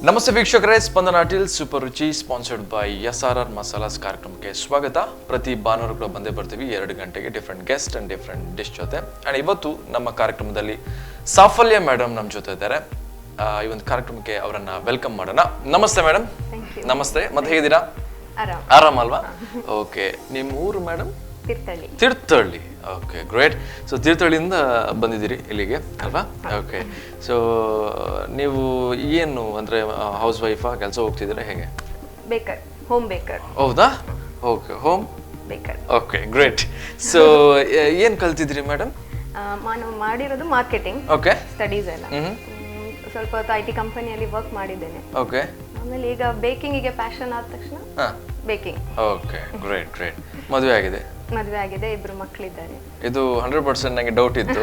ನಮಸ್ತೆ ವೀಕ್ಷಕರೇ, ಸ್ಪಂದನ till super ರುಚಿ ಸ್ಪಾನ್ಸರ್ಡ್ ಬೈ SRR ಮಸಾಲಾಸ್ ಕಾರ್ಯಕ್ರಮಕ್ಕೆ ಸ್ವಾಗತ. ಪ್ರತಿ ಭಾನುವಾರ ಕೂಡ ಬಂದೇ ಬರ್ತೀವಿ 2 ಗಂಟೆಗೆ different guest and different dish ಜೊತೆ. ಅಂಡ್ ಇವತ್ತು ನಮ್ಮ ಕಾರ್ಯಕ್ರಮದಲ್ಲಿ ಸಾಫಲ್ಯ ಮೇಡಮ್ ನಮ್ಮ ಜೊತೆ ಇದ್ದಾರೆ. ಈ ಒಂದು ಕಾರ್ಯಕ್ರಮಕ್ಕೆ ಅವರನ್ನ ವೆಲ್ಕಮ್ ಮಾಡೋಣ. ನಮಸ್ತೆ ಮೇಡಮ್. ನಮಸ್ತೆ. ಮತ್ತೆ ಹೇಗಿದ್ದೀರಾ? ಆರಾಮ್ ಅಲ್ವಾ? ಓಕೆ. ನಿಮ್ಮ ಊರು madam? Thirthahalli. Okay, great. So ತೀರ್ಥಹಳ್ಳಿಯಿಂದ ಬಂದಿದ್ದೀರಿ ಇಲ್ಲಿಗೆ ಅಲ್ವಾ? ಓಕೆ. ಸೊ ನೀವು ಏನು ಅಂದ್ರೆ ಹೌಸ್ ವೈಫಾ, ಕೆಲಸ ಹೋಗ್ತಿದ್ದೀರಾ, ಹೇಗೆ? Baker, home baker. ಹೌದಾ? Okay, home baker. Okay, great. So ಏನು ಕಲ್ತಿದ್ರಿ ಮೇಡಮ್? ನಾನು ಮಾಡಿರೋದು ಮಾರ್ಕೆಟಿಂಗ್. ಓಕೆ. ಸ್ಟಡೀಸ್ ಎಲ್ಲ ಸ್ವಲ್ಪ ಹೊತ್ತು IT ಕಂಪನಿಯಲ್ಲಿ ವರ್ಕ್ ಮಾಡಿದ್ದೇನೆ. ಓಕೆ. ಆಮೇಲೆ ಈಗ ಬೇಕಿಂಗಿಗೆ ಪ್ಯಾಷನ್ ಆದ ತಕ್ಷಣ ಬೇಕಿಂಗ್. Okay, great great. ಮದುವೆ ಆಗಿದೆ? ಮದುವೆ ಆಗಿದೆ, 2 ಮಕ್ಕಳಿದ್ದಾರೆ. ಇದು 100% ನನಗೆ ಡೌಟ್ ಇತ್ತು,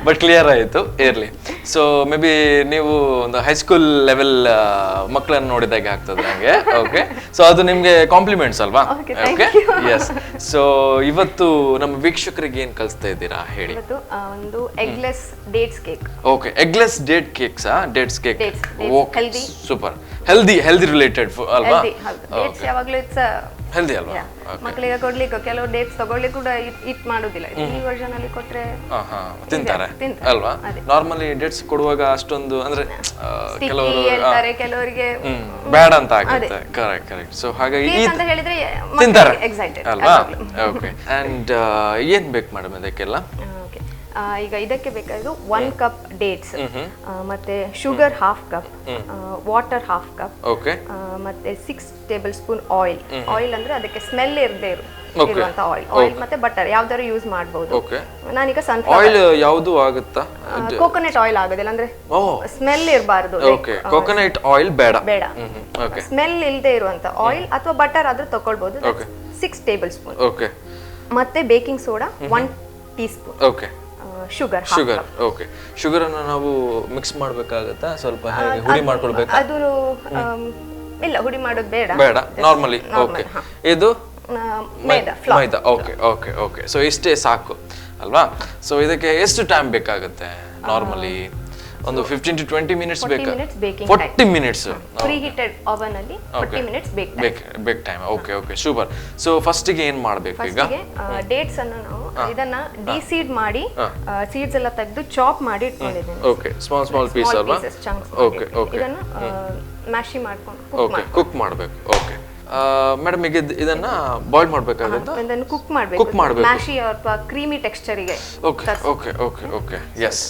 ಬಟ್ ಕ್ಲಿಯರ್ ಆಯಿತು. ಇರಲಿ. ಸೊ ಮೇ ಬಿ ನೀವು ಒಂದು ಹೈಸ್ಕೂಲ್ ಲೆವೆಲ್ ಮಕ್ಕಳನ್ನು ನೋಡಿದಾಗೆ ಆಗ್ತದೆ ನನಗೆ. ಓಕೆ. ಸೊ ಅದು ನಿಮಗೆ ಕಾಂಪ್ಲಿಮೆಂಟ್ಸ್ ಅಲ್ವಾ? Okay, S. ಸೊ ಇವತ್ತು ನಮ್ಮ ವೀಕ್ಷಕರಿಗೆ ಏನು ಕಲಿಸ್ತಾ ಇದ್ದೀರಾ ಹೇಳಿ? ಇವತ್ತು ಒಂದು eggless dates cake. Okay, eggless date ಕೇಕ್ಸಾ? Dates cake. Okay, healthy. Super. Healthy related ಅಲ್ವಾ? ಡೇಟ್ಸ್ ಯಾವಾಗಲೂ ಇಟ್ಸ್ ಹೆಲ್ದಿ ಅಲ್ವಾ? ಮಕ್ಕಳಿಗೆ ಕೊಡ್ಲಿಕ್ಕೆ ಕೆಲವು ಡೇಟ್ಸ್ ತಗೊಳ್ಳಿಕ್ಕೆ ಕೂಡ ಇಟ್ ಮಾಡೋದಿಲ್ಲ. ಈ ವರ್ಷನ್ ಅಲ್ಲಿ ಕೊಟ್ರೆ ತಿಂತಾರೆ ಅಲ್ವಾ? ನಾರ್ಮಲಿ ಡೇಟ್ಸ್ ಕೊಡುವಾಗ ಅಷ್ಟೊಂದು ಅಂದ್ರೆ ಕೆಲವರಿಗೆ ಬೇಡ ಅಂತ ಆಗುತ್ತೆ. Correct correct. ಸೊ ಹಾಗಾಗಿ ಅಂತ ಹೇಳಿದ್ರೆ ತಿಂತಾರೆ ಎಕ್ಸೈಟೆಡ್ ಅಲ್ವಾ? ಓಕೆ. ಅಂಡ್ ಏನ್ ಬೇಕು ಮೇಡಮ್ ಇದಕ್ಕೆಲ್ಲ? ಈಗ ಇದಕ್ಕೆ ಬೇಕಾದ್ರು 1 ಕಪ್ ಡೇಟ್ಸ್, ಮತ್ತೆ ಶುಗರ್ 1/2 ಕಪ್, ವಾಟರ್ 1/2 ಕಪ್, ಮತ್ತೆ 6 ಟೇಬಲ್ ಸ್ಪೂನ್ ಆಯಿಲ್. ಆಯಿಲ್ ಅಂದ್ರೆ ಅದಕ್ಕೆ ಸ್ಮೆಲ್ ಇರುವಂತ ಆಯಿಲ್ ಮತ್ತೆ ಬಟರ್ ಯಾವ್ದಾದ್ರು ಯೂಸ್ ಮಾಡಬಹುದು. ನಾನೀಗ ಆಯಿಲ್ ಯಾವುದು ಆಗುತ್ತಾ? ಕೋಕೋನಟ್ ಆಯಿಲ್ ಆಗೋದಿಲ್ಲ, ಅಂದ್ರೆ ಸ್ಮೆಲ್ ಇರಬಾರ್ದು. ಕೋಕೋನಟ್ ಆಯಿಲ್ ಬೇಡ. ಸ್ಮೆಲ್ ಇಲ್ಲದೆ ಇರುವಂತ ಆಯಿಲ್ ಅಥವಾ ಬಟರ್ ಆದ್ರೂ ತಗೊಳ್ಬಹುದು. 6 ಟೇಬಲ್ ಸ್ಪೂನ್. ಮತ್ತೆ baking soda 1 tea spoon. Sugar. Okay. Sugar ಅನ್ನು ನಾವು ಮಿಕ್ಸ್ ಮಾಡಬೇಕಾಗುತ್ತಾ? ಸ್ವಲ್ಪ ಹೇಗೆ ಹುಡಿ ಮಾಡ್ಕೊಳ್ಬೇಕಾ? ಅದು ಇಲ್ಲ, ಹುಡಿ ಮಾಡೋದು ಬೇಡ. ನಾರ್ಮಲಿ. ಓಕೆ. ಇದು maida. Okay okay okay. So ಇಷ್ಟೇ ಸಾಕು ಅಲ್ವಾ? ಸೊ ಇದಕ್ಕೆ ಎಷ್ಟು ಟೈಮ್ ಬೇಕಾಗುತ್ತೆ ನಾರ್ಮಲಿ? ಒಂದು 15 to 20 ಮಿನಿಟ್ಸ್ ಬೇಕಾ? 40 ಮಿನಿಟ್ಸ್ ಪ್ರೀ ಹೀಟೆಡ್ ಓವನ್ ಅಲ್ಲಿ 40 minutes bake time. Okay okay, super. So first ಗೆ ಏನು ಮಾಡಬೇಕು ಈಗ? ಡೇಟ್ಸ್ ಅನ್ನು ನಾವು ಇದನ್ನ ಡಿಸೀಡ್ ಮಾಡಿ ಸೀಡ್ಸ್ ಎಲ್ಲ ತೆಗೆದು ಚಾಪ್ ಮಾಡಿ ಇಟ್ಕೊಂಡಿದ್ದೇನೆ. ಓಕೆ, ಸ್ಮಾಲ್ ಪೀಸ್ ಅಲ್ವಾ? Okay okay. ಇದನ್ನ ಮ್ಯಾಶಿ ಮಾಡ್ಕೊಂಡು ಕುಕ್ ಮಾಡಬೇಕು. ಓಕೆ ಮೇಡಮ್, ಈಗ ಇದನ್ನ ಬಾಯ್ಲ್ ಮಾಡಬೇಕಾಗುತ್ತಾ? ಇದನ್ನ ಕುಕ್ ಮಾಡಬೇಕು, ಮ್ಯಾಶಿ ಅಥವಾ ಕ್ರೀಮಿ ಟೆಕ್ಸ್ಚರ್ ಗೆ. Okay okay okay okay, yes.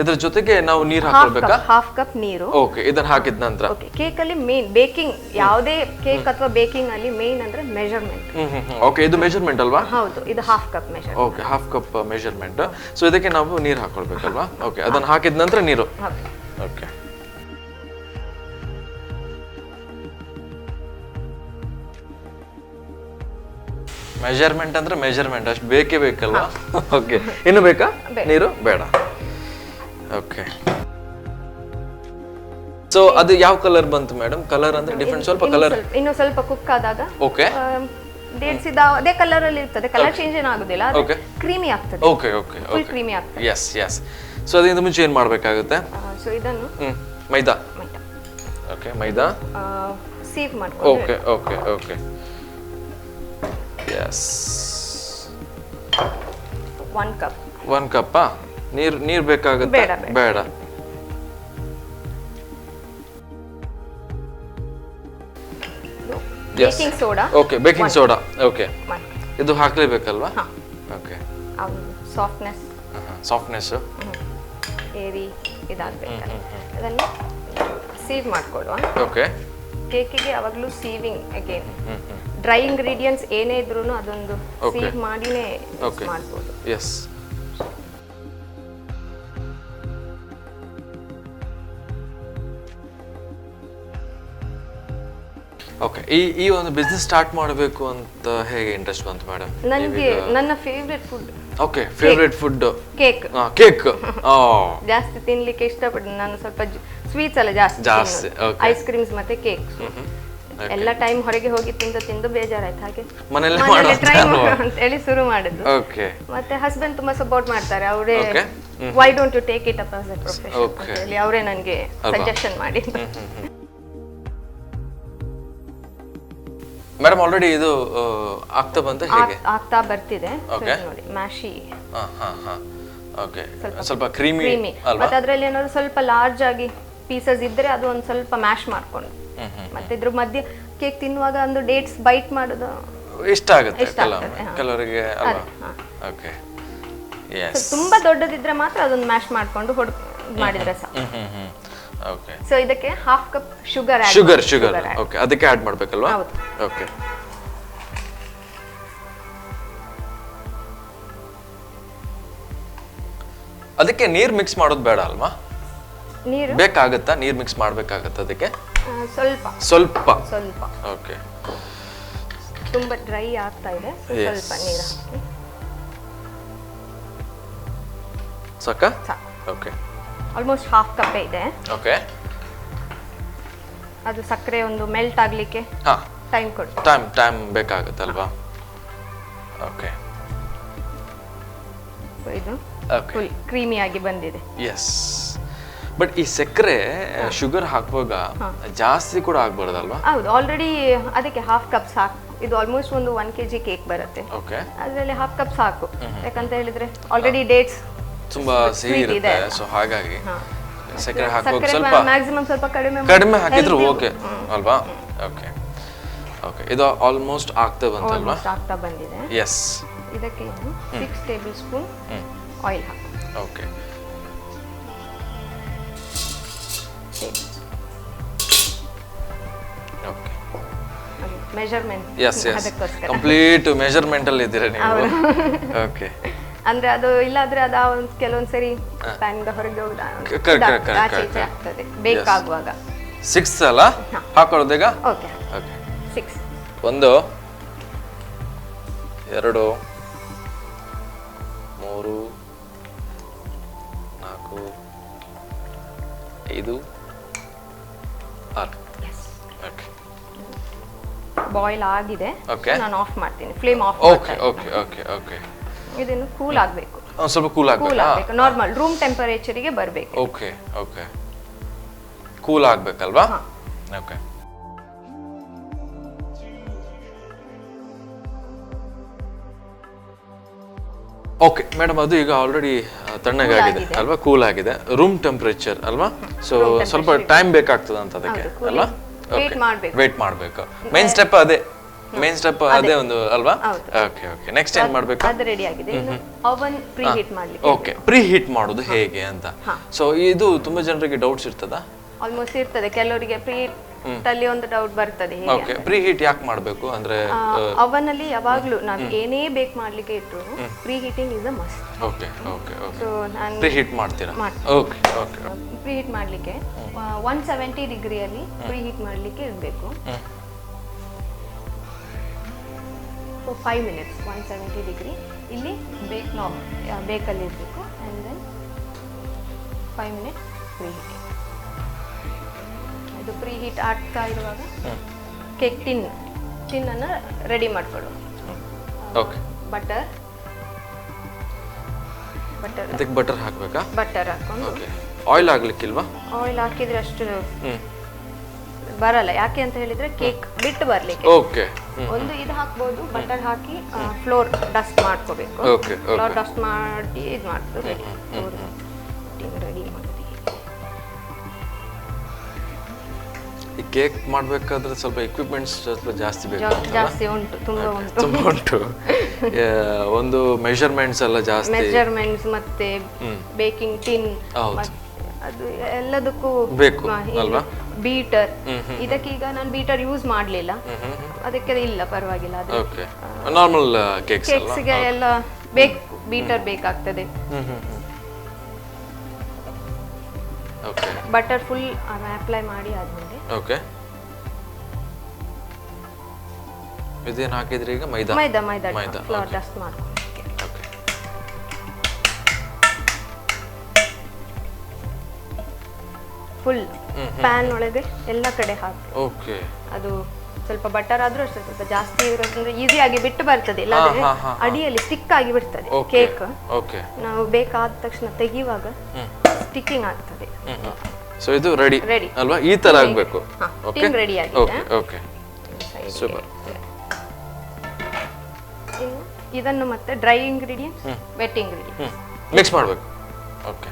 ಇದರ ಜೊತೆಗೆ ನಾವು ನೀರು ಹಾಕಬೇಕಾ? 1/2 ಕಪ್ ನೀರು. ಓಕೆ. ಇದನ್ನ ಹಾಕಿದ ನಂತರ ಓಕೆ. ಕೇಕ್ ಅಲ್ಲಿ ಮೇನ್ ಬೇಕಿಂಗ್, ಯಾವುದೇ ಕೇಕ್ ಅಥವಾ ಬೇಕಿಂಗ್ ಅಲ್ಲಿ ಮೇನ್ ಅಂದ್ರೆ ಮೆಜರ್ಮೆಂಟ್. ಓಕೆ. ಇದು ಮೆಜರ್ಮೆಂಟ್ ಅಲ್ವಾ? ಹೌದು, ಇದು 1/2 cup measurement. Okay, 1/2 cup measurement. So ಇದಕ್ಕೆ ನಾವು ನೀರು ಹಾಕೊಳ್ಬೇಕಲ್ವಾ? ಓಕೆ. ಅದನ್ನ ಹಾಕಿದ ನಂತರ ನೀರು. ಓಕೆ. ಮೆಜರ್ಮೆಂಟ್ ಅಂದ್ರೆ ಮೆಜರ್ಮೆಂಟ್ ಅಷ್ಟು ಬೇಕೇ ಬೇಕಲ್ವಾ? ಓಕೆ. ಇನ್ನು ಬೇಕಾ ನೀರು? ಬೇಡ. ಓಕೆ. ಸೊ ಅದು ಯಾವ ಕಲರ್ ಬಂತು ಮೇಡಮ್? ಕಲರ್ ಅಂದ್ರೆ ಡಿಫರೆಂಟ್, ಸ್ವಲ್ಪ ಕಲರ್ ಇನ್ನು ಸ್ವಲ್ಪ ಕುಕ್ ಆದಾಗ ಓಕೆ ಡೇಟ್ಸ್ ಅದೇ ಕಲರ್ ಅಲ್ಲಿ ಇರ್ತದೆ, ಕಲರ್ ಚೇಂಜ್ ಏನಾಗೋದಿಲ್ಲ, ಅದು ಕ್ರೀಮಿ ಆಗ್ತದೆ. ಓಕೆ ಓಕೆ ಫುಲ್ ಕ್ರೀಮಿ ಆಗ್ತದೆ. Yes yes. ಸೊ ಅದರಿಂದ ಮುಂಚೆ ಏನು ಮಾಡಬೇಕಾಗುತ್ತೆ? ಸೊ ಇದನ್ನು ಮೈದಾ. ಓಕೆ, ಮೈದಾ ಸೀವ್ ಮಾಡ್ಕೊಂಡು. Okay okay okay, yes. 1 cup. 1 ಕಪ್ಪಾ? ನೀರು ಬೇಕಾಗುತ್ತೆ? ಬೇಡ. Baking soda. Okay, baking soda. Okay. ಇದು ಹಾಕ್ಲೇಬೇಕಲ್ವಾ? ಓಕೆ. ಸಾಫ್ಟ್ನೆಸ್ ಏರಿ ಇದಾಗಬೇಕು. ಅದನ್ನು ಸೀವ್ ಮಾಡ್ಕೊಳ್ಳುವ. ಓಕೆ. ಕೇಕಿಗೆ ಯಾವಾಗಲೂ ಸೀವಿಂಗ್ ಅಗೇನ್. ಡ್ರೈ ಇಂಗ್ರೀಡಿಯೆಂಟ್ಸ್ ಏನೇ ಇದ್ರೂ ಅದೊಂದು ಸೀವ್ ಮಾಡಿನೇ ಮಾಡ್ಬೋದು. ಎಸ್. ಓಕೆ. ಈ ಒಂದು ಬಿಸ್ನೆಸ್ ಸ್ಟಾರ್ಟ್ ಮಾಡಬೇಕು ಅಂತ ಹೇಗೆ ಇಂಟ್ರೆಸ್ಟ್ ಬಂತು ಮೇಡಮ್? ನನಗೆ ನನ್ನ favourite food. Okay, favourite food cake. Cake ಜಾಸ್ತಿ ತಿನ್ಲಿಕ್ಕೆ ಇಷ್ಟಪಡ್ತೀನಿ ನಾನು. ಸ್ವಲ್ಪ ಸ್ವೀಟ್ಸ್ ಎಲ್ಲ ಜಾಸ್ತಿ. ಐಸ್ ಕ್ರೀಮ್ಸ್ ಮತ್ತೆ ಕೇಕ್. ಎಲ್ಲ ಟೈಮ್ ಹೊರಗೆ ಹೋಗಿ ತಿಂದು ಬೇಜಾರಾಯ್ತು, ಹಾಗೆ ಮನೆಯಲ್ಲೇ ಟ್ರೈ ಅಂತ ಹೇಳಿ ಶುರು ಮಾಡಿದ್ದು. ಓಕೆ. ಮತ್ತೆ ಹಸ್ಬೆಂಡ್ ತುಂಬಾ ಸಪೋರ್ಟ್ ಮಾಡ್ತಾರೆ, ಅವರೇ why don't you take it up as a profession ಅಂತ ಹೇಳಿ ಅವರೇ ನನಗೆ ಸಜೆಷನ್ ಮಾಡಿ. ಮೇಡಮ್ ಆಲ್ರೆಡಿ ಇದು ಆಗ್ತಾ ಬಂತ ಹೇಗೆ? ಆಗ್ತಾ ಬರ್ತಿದೆ ನೋಡಿ, ಮ್ಯಾಶಿ. ಓಕೆ, ಸ್ವಲ್ಪ ಕ್ರೀಮಿ ಅಲ್ವಾ? ಮತ್ತೆ ಅದರಲ್ಲಿ ಏನಾದ್ರು ಸ್ವಲ್ಪ ಲಾರ್ಜ್ ಆಗಿ ಪೀಸಸ್ ಇದ್ರೆ ಅದು ಒಂದು ಸ್ವಲ್ಪ ಮ್ಯಾಶ್ ಮಾಡ್ಕೊಂಡು, ಮತ್ತೆ ಇದ್ರ ಮಧ್ಯೆ ಕೇಕ್ ತಿನ್ನುವಾಗ ಒಂದು ಡೇಟ್ಸ್ ಬೈಟ್ ಮಾಡೋದು ಇಷ್ಟ ಆಗುತ್ತೆ ಕೆಲವರಿಗೆ ಅಲ್ವಾ? Okay, Yes. ತುಂಬಾ ದೊಡ್ಡದಿದ್ರೆ ಮಾತ್ರ ಅದೊಂದು ಮ್ಯಾಶ್ ಮಾಡ್ಕೊಂಡು ಮಾಡಿದ್ರೆ ಸಾಕು. ಓಕೆ. ಸೊ ಇದಕ್ಕೆ ಹಾಫ್ ಕಪ್ ಶುಗರ್ ಓಕೆ, ಅದಕ್ಕೆ ಆಡ್ ಮಾಡ್ಬೇಕಲ್ವಾ? ಹೌದು. ಓಕೆ. ಅದಕ್ಕೆ ನೀರ್ ಮಿಕ್ಸ್ ಮಾಡೋದು ಬೇಡ ಅಲ್ವಾ? ನೀರು ಬೇಕಾಗತ್ತಾ? ನೀರ್ ಮಿಕ್ಸ್ ಮಾಡ್ಬೇಕಾಗತ್ತ ಅದಕ್ಕೆ? ಸ್ವಲ್ಪ. ಓಕೆ. ತುಂಬಾ ಡ್ರೈ ಆಗ್ತಾ ಇದೆ, ಸ್ವಲ್ಪ ನೀರು ಹಾಕಿ ಸಾಕಾ? ಓಕೆ. ಆಲ್ಮೋಸ್ಟ್ ಹಾಫ್ ಕಪ್ ಇದೆ. ಓಕೆ. ಅದು ಸಕ್ಕರೆ ಒಂದು ಮೆಲ್ಟ್ ಆಗ್ಲಿಕ್ಕೆ ಟೈಮ್ ಕೊಡು. ಟೈಮ್ ಬೇಕಾಗುತ್ತಲ್ವಾ? ಓಕೆ. ಇದು ಫುಲ್ ಕ್ರೀಮಿ ಆಗಿ ಬಂದಿದೆ. ಎಸ್. ಬಟ್ ಈ ಸಕ್ಕರೆ ಶುಗರ್ ಹಾಕುವಾಗ ಜಾಸ್ತಿ ಕೂಡ ಆಗ್ಬಾರ್ದಲ್ವಾ? ಹೌದು, ಆಲ್ರೆಡಿ ಅದಕ್ಕೆ ಹಾಫ್ ಕಪ್ ಸಾಕು. ಇದು ಆಲ್ಮೋಸ್ಟ್ ಒಂದು 1 kg ಕೇಕ್ ಬರುತ್ತೆ. ಓಕೆ. ಅದರಲ್ಲಿ ಹಾಫ್ ಕಪ್ ಸಾಕು, ಯಾಕಂತ ಹೇಳಿದ್ರೆ ಆಲ್ರೆಡಿ ಡೇಟ್ಸ್ ತುಂಬಾ ಸಿಹಿ ಇರುತ್ತೆ, ಸೊ ಹಾಗಾಗಿ ಸಕ್ಕರೆ ಹಾಕುವಾಗ ಸ್ವಲ್ಪ ಮ್ಯಾಕ್ಸಿಮಮ್ ಸ್ವಲ್ಪ ಕಡಿಮೆ ಹಾಕಿದ್ರು ಓಕೆ ಅಲ್ವಾ? ಓಕೆ. ಓಕೆ, ಇದು ಆಲ್ಮೋಸ್ಟ್ ಆಗ್ತಾ ಬಂತಲ್ವಾ? ಆಗ್ತಾ ಬಂದಿದೆ. ಎಸ್. ಇದಕ್ಕೆ 6 ಟೇಬಲ್ ಸ್ಪೂನ್ ಆಯಿಲ್ ಹಾಕು. ಓಕೆ. ಓಕೆ. ಮೆಜರ್ಮೆಂಟ್ ಅದಕ್ಕೋಸ್ಕರ ಕಂಪ್ಲೀಟ್ ಮೆಜರ್ಮೆಂಟ್ ಅಲ್ಲಿ ಇದ್ದೀರಾ ನೀವು. ಓಕೆ. ಅಂದ್ರೆ ಅದು ಇಲ್ಲಾದ್ರೆ ಅದು ಕೆಲವೊಂದ್ಸರಿ ಪ್ಯಾನ್ ಹೊರಗೆ ಆಗ್ತದೆ ಬೇಕಾಗುವಾಗ. 6 ಅಲ್ಲ ಹಾಕೊಳ್ಳೋದೀಗ? ಓಕೆ. ಓಕೆ. 6. 1 2 3 4 5 6. ಓಕೆ. ಬಾಯ್ಲ್ ಆಗಿದೆ, ನಾನು ಆಫ್ ಮಾಡ್ತೀನಿ, flame off okay. Okay. Okay. Okay. ಇದನ್ನು ಕೂಲ್ ಆಗಬೇಕು, ಸ್ವಲ್ಪ ಕೂಲ್ ಆಗಬೇಕು, ನಾರ್ಮಲ್ ರೂಮ್ ಟೆಂಪರೇಚರಿಗೆ ಬರಬೇಕು. ಓಕೆ. ಓಕೆ. ಕೂಲ್ ಆಗಬೇಕಲ್ವಾ? ಓಕೆ. ಓಕೆ ಮೇಡಮ್, ಅದು ಈಗ ಆಲ್ರೆಡಿ ತಣ್ಣಗಾಗಿದೆ ಅಲ್ವಾ? ಕೂಲ್ ಆಗಿದೆ, ರೂಮ್ ಟೆಂಪರೇಚರ್ ಅಲ್ವಾ? ಸೊ ಸ್ವಲ್ಪ ಟೈಮ್ ಬೇಕಾಗ್ತದೆ ಅಂತ ಅದಕ್ಕೆ ಅಲ್ವಾ? ವೇಟ್ ಮಾಡಬೇಕು. ಮೇನ್ ಸ್ಟೆಪ್ ಅದೇ ಒಂದು ಅಲ್ವಾ? ಓಕೆ. ಓಕೆ. ನೆಕ್ಸ್ಟ್ ಏನ್ ಮಾಡಬೇಕು? ಅದು ರೆಡಿ ಆಗಿದೆ. ಇನ್ನು ಓವನ್ ಪ್ರೀ ಹೀಟ್ ಮಾಡ್ಲಿಕ್ಕೆ. ಓಕೆ, ಪ್ರೀ ಹೀಟ್ ಮಾಡೋದು ಹೇಗೆ ಅಂತ. ಸೊ ಇದು ತುಂಬಾ ಜನರಿಗೆ ಡೌಟ್ಸ್ ಇರ್ತದಾ? ಆಲ್ಮೋಸ್ಟ್ ಇರ್ತದೆ, ಕೆಲವರಿಗೆ ಪ್ರೀ ಹೀಟ್ ಅಲ್ಲಿ ಒಂದು ಡೌಟ್ ಬರ್ತದೆ. ಓಕೆ, ಪ್ರೀ ಹೀಟ್ ಯಾಕೆ ಮಾಡಬೇಕು ಅಂದ್ರೆ ಓವನ್ ಅಲ್ಲಿ ಯಾವಾಗ್ಲೂ ನಾವು ಏನೇ ಬೇಕ್ ಮಾಡ್ಲಿಕ್ಕೆ ಇಟ್ರು preheating is a must. Okay. Okay. Okay. So ನಾನು ಪ್ರೀ ಹೀಟ್ ಮಾಡ್ತೀರಾ? ಓಕೆ. ಓಕೆ. ಪ್ರೀ ಹೀಟ್ ಮಾಡ್ಲಿಕ್ಕೆ 170 ಡಿಗ್ರಿಯಲ್ಲಿ ಪ್ರೀ ಹೀಟ್ ಮಾಡ್ಲಿಕ್ಕೆ ಇಡಬೇಕು. 5 minutes 170 ಡಿಗ್ರಿ ಇಲ್ಲಿ ಬೇಕಲ್ಲಿ ಇರಬೇಕು. And then 5 minutes preheating. ಇದು ಪ್ರೀ ಹೀಟ್ ಆಗ್ತಾ ಇರುವಾಗ ಕೇಕ್ ಟಿನ್ ಅನ್ನು ರೆಡಿ ಮಾಡ್ಕೊಳ್ಳು. ಓಕೆ. ಬಟರ್ ಇದಕ್ಕೆ ಬಟರ್ ಹಾಕಬೇಕಾ? ಬಟರ್ ಹಾಕೊಂಡು. ಓಕೆ. ಆಯಿಲ್ ಹಾಕ್ಲಿಕ್ಕಿಲ್ವಾ? ಆಯಿಲ್ ಹಾಕಿದ್ರೆ ಅಷ್ಟು ಬರಲ್ಲ, ಯಾಕೆ ಅಂತ ಹೇಳಿದ್ರೆ ಕೇಕ್ ಬಿಟ್ಟು ಬರ್ಲಿಕ್ಕೆ. ಓಕೆ. ಒಂದು ಇದು ಹಾಕ್ಬೋದು, ಬಟರ್ ಹಾಕಿ ಫ್ಲೋರ್ ಡಸ್ಟ್ ಮಾಡ್ಕೋಬೇಕು. ಓಕೆ. ಫ್ಲೋರ್ ಡಸ್ಟ್ ಮಾಡಿ ಇದು ಮಾಡ್ತು ರೆಡಿ ಮಾಡಿ. ಈ ಕೇಕ್ ಮಾಡ್ಬೇಕಾದ್ರೆ ಸ್ವಲ್ಪ ಎಕ್ವಿಪ್ಮೆಂಟ್ಸ್ ಸ್ವಲ್ಪ ಜಾಸ್ತಿ ಬೇಕು. ಜಾಸ್ತಿ ಉಂಟು, ತುಂಬಾ ಉಂಟು. ಒಂದು ಮೆಜರ್ಮೆಂಟ್ಸ್ ಎಲ್ಲ ಜಾಸ್ತಿ, ಮೆಜರ್ಮೆಂಟ್ಸ್ ಮತ್ತೆ ಬೇಕಿಂಗ್ ಟಿನ್ ಅದು ಎಲ್ಲದಕ್ಕೂ ಬೇಕು ಅಲ್ವಾ? ಬೀಟರ್, ಇದಕ್ಕೀಗ ನಾನು ಬೀಟರ್ ಯೂಸ್ ಮಾಡಲಿಲ್ಲ, ಅದಕ್ಕೆ ಇಲ್ಲ ಪರವಾಗಿಲ್ಲ. ಓಕೆ. ನಾರ್ಮಲ್ ಕೇಕ್ಸ್ಗೆ ಎಲ್ಲ ಬೇಕು, ಬೀಟರ್ ಬೇಕಾಗ್ತದೆ. ಓಕೆ. ಬಟರ್ ಫುಲ್ ಅಪ್ಲೈ ಮಾಡಿ ಆದ್ಮೇಲೆ ಓಕೆ. ಇದೇನು ಹಾಕಿದ್ರಿ ಈಗ? ಮೈದಾ ಫ್ಲೋರ್ ಡಸ್ಟ್ ಮಾಡ್ಕೊಂಡು. ಓಕೆ. ಫುಲ್ ಪ್ಯಾನ್ ಒಳಗೆ ಎಲ್ಲ ಕಡೆ ಹಾಕಿ. ಓಕೆ. ಅದು ಸ್ವಲ್ಪ ಬಟರ್ ಆದ್ರೂ ಅಷ್ಟೇ ಸ್ವಲ್ಪ ಜಾಸ್ತಿ ಇರೋದ್ರಿಂದ ಈಸಿಯಾಗಿ ಬಿಟ್ಟು ಬರ್ತದೆ, ಇಲ್ಲಾಂದ್ರೆ ಅಡಿಯಲ್ಲಿ ಸ್ಟಿಕ್ ಆಗಿ ಬಿಡ್ತದೆ ಕೇಕ್. ನಾವು ಬೇಕಾದ ತಕ್ಷಣ ತೆಗಿಯುವಾಗ ಸ್ಟಿಕ್ಕಿಂಗ್ ಆಗ್ತದೆ. ಸೊ ಇದು ರೆಡಿ ಅಲ್ವಾ? ಈ ತರ ಆಗಬೇಕು. ಓಕೆ, ರೆಡಿ ಆಗಿದೆ. Okay, super. ಇದನ್ನು ಮತ್ತೆ dry ingredients, wet ingredients mix ಮಾಡಬೇಕು. ಓಕೆ,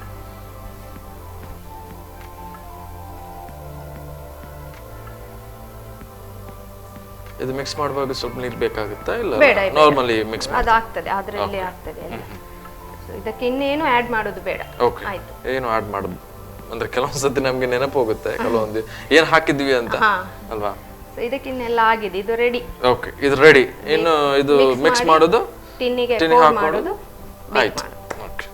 ಇದು ಮಿಕ್ಸ್ ಮಾಡುವಾಗ ಸ್ವಲ್ಪ ನೀರು ಬೇಕಾಗುತ್ತಾ ಇಲ್ಲ ನಾರ್ಮಲಿ ಮಿಕ್ಸ್ ಅದು ಆಗ್ತದೆ, ಅದರಲ್ಲಿ ಆಗ್ತದೆ. ಸೊ ಇದಕ್ಕೆ ಇನ್ನೇನು ಆಡ್ ಮಾಡೋದು ಬೇಡ. ಓಕೆ, ಏನು ಆಡ್ ಮಾಡೋದು ಅಂದ್ರೆ ಕೆಲವೊಂದ್ಸತಿ ನಮ್ಗೆ ನೆನಪು ಹೋಗುತ್ತೆ ಕೆಲವೊಂದು ಏನ್ ಹಾಕಿದ್ವಿ ಅಂತ ಅಲ್ವಾ. ಸೊ ಇದಕ್ಕೆ ಇನ್ನೆಲ್ಲ ಆಗಿದೆ, ಇದು ರೆಡಿ. ಓಕೆ, ಇದು ರೆಡಿ. ಇನ್ನು ಇದು ಮಿಕ್ಸ್ ಮಾಡೋದು, ಟಿನ್ನಿಗೆ ಮಾಡೋದು ಆಯ್ತು. ಓಕೆ,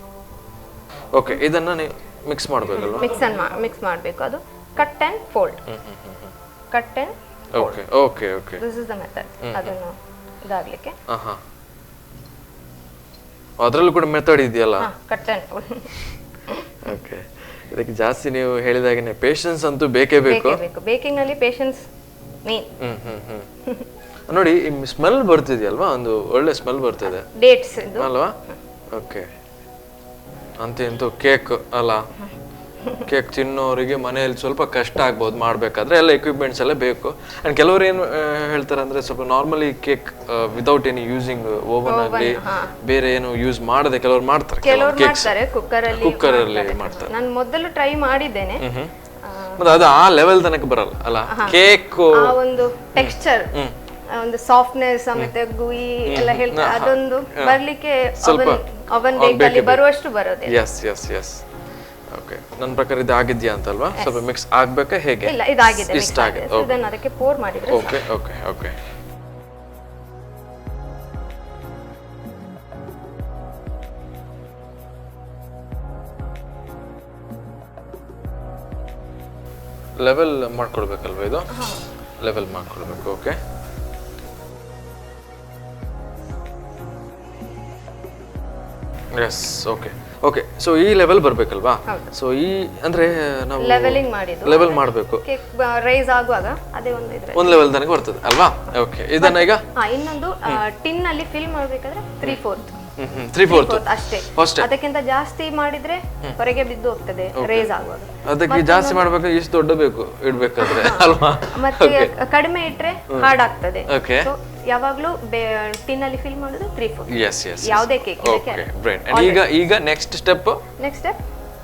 ಓಕೆ, ಇದನ್ನ ನೀವು ಮಿಕ್ಸ್ ಮಾಡಬೇಕಲ್ವಾ? ಮಿಕ್ಸ್ ಮಾಡಬೇಕು. ಅದು cut and fold, cut and okay, okay, okay, this is the method. ಅದನ್ನು ಇದಾಗ್ಲಿಕ್ಕೆ ಅದರಲ್ಲೂ ಕೂಡ ಮೆಥಡ್ ಇದೆಯಲ್ಲ, ಕಟ್ ಅಂಡ್ ಫೋಲ್ಡ್. ಓಕೆ, ಇದಕ್ಕೆ ಜಾಸ್ತಿ ನೀವು ಹೇಳಿದಾಗನೇ ಪೇಷನ್ಸ್ ಅಂತೂ ಬೇಕೇ ಬೇಕು. ಬೇಕಿಂಗ್ ನಲ್ಲಿ ಪೇಷನ್ಸ್ ಮೇನ್. ನೋಡಿ, ಈ ಸ್ಮೆಲ್ ಬರ್ತಿದೆಯಲ್ವಾ, ಒಂದು ಒಳ್ಳೆ ಸ್ಮೆಲ್ ಬರ್ತಿದೆ, ಡೇಟ್ಸ್ ಅಲ್ವಾ? ಓಕೆ, ಅಂತೂ ಕೇಕ್ ಅಲ್ಲ, ಕೇಕ್ ತಿನ್ನೋರಿಗೆ ಮನೆಯಲ್ಲಿ ಸ್ವಲ್ಪ ಕಷ್ಟ ಆಗ್ಬೋದು ಮಾಡ್ಬೇಕಾದ್ರೆ, ಎಲ್ಲ ಎಕ್ವಿಪ್ಮೆಂಟ್ಸ್ ಎಲ್ಲ ಬೇಕು. ಅಂಡ್ ಕೆಲವರು ಏನು ಹೇಳ್ತಾರೆ ಅಂದ್ರೆ ಸ್ವಲ್ಪ normally cake without any using oven ಆಗಲಿ ಬೇರೆ ಏನು ಯೂಸ್ ಮಾಡದೆ ಕೆಲವರು ಮಾಡ್ತಾರೆ, ಕುಕ್ಕರ್ ಅಲ್ಲಿ ಮಾಡ್ತಾರೆ. ನಾನು ಮೊದಲು ಟ್ರೈ ಮಾಡಿದ್ದೇನೆ, ಮತ್ತೆ ಅದು ಆ ಲೆವೆಲ್ ತನಕ ಬರಲ್ಲ ಅಲ್ಲ ಕೇಕ್. ಒಂದು ಟೆಕ್ಸ್ಚರ್, ಒಂದು ಸಾಫ್ಟ್ನೆಸ್ ಮತ್ತೆ ಗುಯಿ ಎಲ್ಲ ಹೇಳ್ತಾರೆ, ಅದೊಂದು ಬರ್ಲಿಕ್ಕೆ ಅವನ್ ಬೇಕಲ್ಲಿ ಬರುವಷ್ಟು ಬರೋದೇ. S yes yes. ಓಕೆ, ನನ್ನ ಪ್ರಕಾರ ಇದು ಆಗಿದ್ಯಾ ಅಂತಲ್ವಾ? ಸ್ವಲ್ಪ ಮಿಕ್ಸ್ ಆಗ್ಬೇಕಾ ಹೇಗೆ? ಇಲ್ಲ, ಇದಾಗಿದೆ, ಇಷ್ಟ ಆಗಿದೆ. ಇದನ್ನ ಅದಕ್ಕೆ ಪೋರ್ ಮಾಡಿದ್ರೆ ಓಕೆ, ಓಕೆ, ಓಕೆ. ಲೆವೆಲ್ ಮಾಡ್ಕೊಳ್ಬೇಕಲ್ವಾ ಇದು? ಲೆವೆಲ್ ಮಾಡ್ಕೊಳ್ಬೇಕು. Okay, yes. Okay, okay. So ಈ ಲೆವೆಲ್ ಬರ್ಬೇಕಲ್ವಾ? ಸೊ ಈ ಅಂದ್ರೆ ನಾವು ಲೆವೆಲಿಂಗ್ ಮಾಡಿದ್ದು, ಲೆವೆಲ್ ಮಾಡಬೇಕು. ಕೇಕ್ ರೈಸ್ ಆಗುವಾಗ ಅದೇ ಒಂದು ಲೆವೆಲ್ ತನಕ ಬರ್ತದೆ ಅಲ್ವಾ? ಓಕೆ, ಇದನ್ನ ಈಗ ಇನ್ನೊಂದು ಟಿನ್ ಅಲ್ಲಿ ಫಿಲ್ ಮಾಡಬೇಕಾದ್ರೆ 3/4 ಅಷ್ಟೇ. ಅದಕ್ಕಿಂತ ಜಾಸ್ತಿ ಮಾಡಿದ್ರೆ ಹೊರಗೆ ಬಿದ್ದು ಹೋಗ್ತದೆ ರೈಸ್ ಆಗುವಾಗ. ಅದಕ್ಕೆ ಜಾಸ್ತಿ ಮಾಡ್ಬೇಕು, ಇಷ್ಟು ದೊಡ್ಡ ಬೇಕು ಇಡ್ಬೇಕಾದ್ರೆ ಅಲ್ವಾ? ಮತ್ತೆ ಕಡಿಮೆ ಇಟ್ರೆ ಹಾರ್ಡ್ ಆಗ್ತದೆ. ಯಾವಾಗ್ಲೂ ಟಿನ್ ಅಲ್ಲಿ ಫಿಲ್ ಮಾಡೋದು 3/4 ಯಾವುದೇ ಕೇಕ್. ಈಗ ನೆಕ್ಸ್ಟ್ ಸ್ಟೆಪ್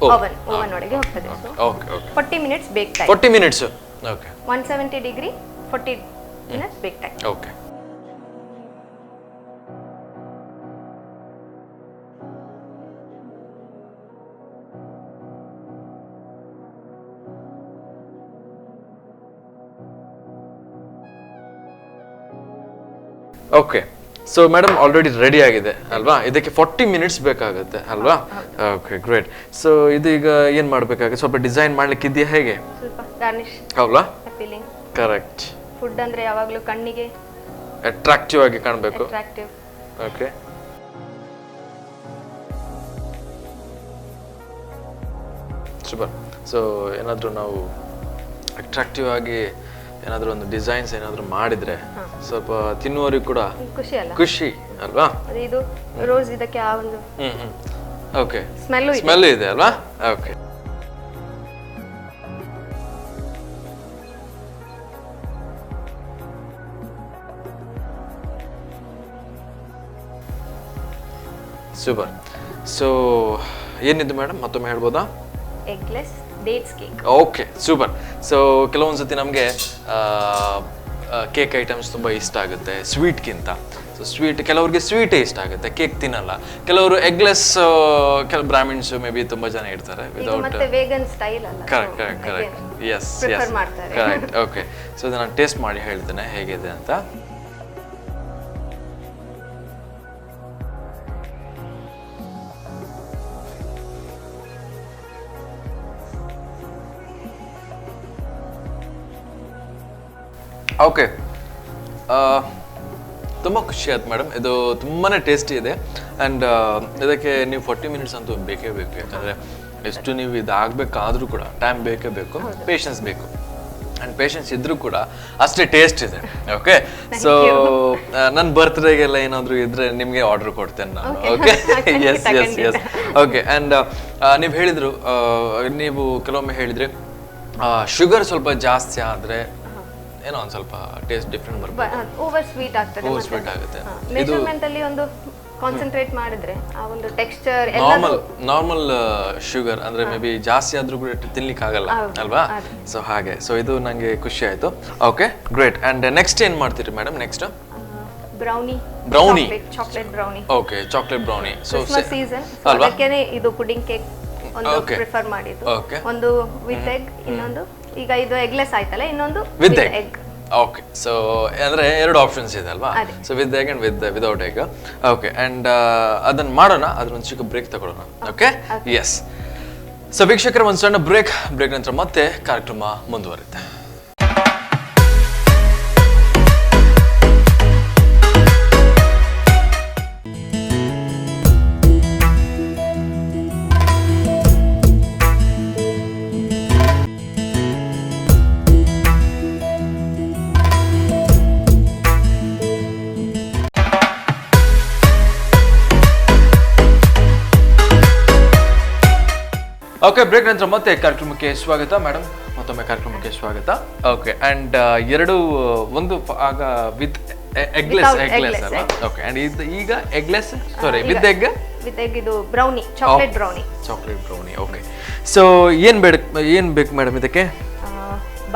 ಓವನ್ ಒಳಗೆ ಹೋಗ್ತದೆ. 40 minutes bake time. 40 minutes. Okay, 170 degree 40 minutes bake time. Okay, okay. So madam already ready ಆಗಿದೆ ಅಲ್ವಾ? ಇದಕ್ಕೆ 40 ಮಿನಿಟ್ಸ್ ಬೇಕಾಗುತ್ತೆ ಅಲ್ವಾ? Okay, great. ಸೊ ಇದು ಈಗ ಏನ್ ಮಾಡ್ಬೇಕಾಗುತ್ತೆ? ಸ್ವಲ್ಪ ಡಿಸೈನ್ ಮಾಡ್ಲಿಕ್ಕೆ ಇದೆಯಾ ಹೇಗೆ? ಸ್ವಲ್ಪ ಗಾರ್ನಿಶ್ ಹೌದಾ? Feeling correct. ಫುಡ್ ಅಂದ್ರೆ ಯಾವಾಗಲೂ ಕಣ್ಣಿಗೆ ಅಟ್ರಾಕ್ಟಿವ್ ಆಗಿ ಕಾಣಬೇಕು. ಅಟ್ರಾಕ್ಟಿವ್. Okay, super. ಸೊ ಏನಾದರೂ ನಾವು ಅಟ್ರಾಕ್ಟಿವ್ ಆಗಿ ಏನಾದರೂ ಒಂದು ಡಿಸೈನ್ಸ್ ಏನಾದರೂ ಮಾಡಿದ್ರೆ ಸ್ವಲ್ಪ ತಿನ್ನುವವರಿಗೆ ಕೂಡ ಖುಷಿ ಅಲ್ವಾ? ಇದು ರೋಸ್ ಇದಕ್ಕೆ ಆ ಒಂದು ಓಕೆ ಸ್ಮೆಲ್ ಇದೆ ಅಲ್ವಾ? Okay, super. ಸೊ ಏನಿದೆ ಮೇಡಮ್ ಮತ್ತೊಮ್ಮೆ ಹೇಳ್ಬೋದಾ? Eggless dates cake. Okay, super. So ಕೆಲವೊಂದ್ಸತಿ ನಮಗೆ ಕೇಕ್ ಐಟಮ್ಸ್ ತುಂಬ ಇಷ್ಟ ಆಗುತ್ತೆ ಸ್ವೀಟ್ಗಿಂತ. ಸೊ ಸ್ವೀಟ್ ಕೆಲವ್ರಿಗೆ ಸ್ವೀಟೇ ಇಷ್ಟ ಆಗುತ್ತೆ, ಕೇಕ್ ತಿನ್ನಲ್ಲ. ಕೆಲವರು ಎಗ್ಲೆಸ್, ಕೆಲವು ಬ್ರಾಹ್ಮಿನ್ಸ್ ಮೇ ಬಿ ತುಂಬ ಜನ ಇರ್ತಾರೆ without. Correct correct correct. Yes yes correct. Okay, so ಇದನ್ನು ಟೇಸ್ಟ್ ಮಾಡಿ ಹೇಳ್ತೇನೆ ಹೇಗಿದೆ ಅಂತ. ಓಕೆ, ತುಂಬ ಖುಷಿ ಆಯ್ತು ಮೇಡಮ್. ಇದು ತುಂಬಾ ಟೇಸ್ಟಿ ಇದೆ. ಆ್ಯಂಡ್ ಇದಕ್ಕೆ ನೀವು 40 ಮಿನಿಟ್ಸ್ ಅಂತೂ ಬೇಕೇ ಬೇಕು. ಯಾಕಂದರೆ ಎಷ್ಟು ನೀವು ಇದಾಗಬೇಕಾದ್ರೂ ಕೂಡ ಟೈಮ್ ಬೇಕೇ ಬೇಕು, ಪೇಷನ್ಸ್ ಬೇಕು ಆ್ಯಂಡ್ ಪೇಷನ್ಸ್ ಇದ್ರೂ ಕೂಡ ಅಷ್ಟೇ ಟೇಸ್ಟ್ ಇದೆ. ಓಕೆ, ಸೊ ನನ್ನ ಬರ್ತ್ಡೇಗೆಲ್ಲ ಏನಾದರೂ ಇದ್ರೆ ನಿಮಗೆ ಆರ್ಡರ್ ಕೊಡ್ತೇನೆ ನಾನು. Okay, yes yes yes. Okay, and ನೀವು ಹೇಳಿದ್ರು, ನೀವು ಕೆಲವೊಮ್ಮೆ ಹೇಳಿದ್ರಿ ಶುಗರ್ ಸ್ವಲ್ಪ ಜಾಸ್ತಿ ಆದರೆ ಏನೋ ಒಂದು ಸ್ವಲ್ಪ ಟೇಸ್ಟ್ ಡಿಫ್ರೆಂಟ್ ಬರುತ್ತೆ, ಓವರ್ ಸ್ವೀಟ್ ಆಗ್ತದೆ. ಓವರ್ ಸ್ವೀಟ್ ಆಗುತ್ತೆ. ಮೆಜರ್ಮೆಂಟ್ ಅಲ್ಲಿ ಒಂದು ಕಾನ್ಸಂಟ್ರೇಟ್ ಮಾಡಿದ್ರೆ ಆ ಒಂದು ಟೆಕ್ಸ್ಚರ್ ನಾರ್ಮಲ್ ಶುಗರ್ ಅಂದ್ರೆ ಮೇ ಬಿ ಜಾಸ್ತಿ ಆದ್ರೂ ಕೂಡ ತಿನ್ಲಿಕ್ಕೆ ಆಗಲ್ಲ ಅಲ್ವಾ? ಸೊ ಹಾಗೆ, ಸೊ ಇದು ನಂಗೆ ಖುಷಿ ಆಯ್ತು. Okay, great. ಅಂಡ್ ನೆಕ್ಸ್ಟ್ ಏನ್ ಮಾಡ್ತೀರಿ madam? Next brownie, chocolate brownie. Okay, chocolate brownie. So season ಅದಕ್ಕೇನೆ ಇದು ಪುಡಿಂಗ್ ಕೇಕ್ ಒಂದು ಪ್ರಿಫರ್ ಮಾಡಿದ್ದು. ಒಂದು ವಿತ್ ಎಗ್, ಇನ್ನೊಂದು ಈಗ ಇದು ಎಗ್ಲೆಸ್ ಆಯ್ತಲ್ಲ, ಇನ್ನೊಂದು ವಿತ್ ಎಗ್. ಓಕೆ, ಸೊ ಅಂದರೆ ಎರಡು ಆಪ್ಷನ್ಸ್ ಇದೆ ಅಲ್ವಾ? So with egg and without egg. Okay, and ಅದನ್ನು ಮಾಡೋಣ, ಅದನ್ನೊಂದು ಚಿಕ್ಕ ಬ್ರೇಕ್ ತಗೊಳ್ಳೋಣ. Okay, S. ಸೊ ವೀಕ್ಷಕರ, ಒಂದು ಸಣ್ಣ ಬ್ರೇಕ್ ನಂತರ ಮತ್ತೆ ಕಾರ್ಯಕ್ರಮ ಮುಂದುವರುತ್ತೆ. ಓಕೆ, ಬ್ರೇಕ್ ನಂತರ ಮತ್ತೆ ಕಾರ್ಯಕ್ರಮಕ್ಕೆ ಸ್ವಾಗತ ಮೇಡಮ್, ಮತ್ತೊಮ್ಮೆ ಕಾರ್ಯಕ್ರಮಕ್ಕೆ ಸ್ವಾಗತ. ಓಕೆ, ಆ್ಯಂಡ್ ಒಂದು ಆಗ ವಿತ್ ಎಗ್ಲೆಸ್ ಅಲ್ಲ? ಓಕೆ, ಆ್ಯಂಡ್ ಈಗ ಎಗ್ಲೆಸ್, ಸಾರಿ, ವಿತ್ ಎಗ್ ಇದು brownie, chocolate brownie. Okay, so ಏನು ಬೇಕು ಮೇಡಮ್ ಇದಕ್ಕೆ?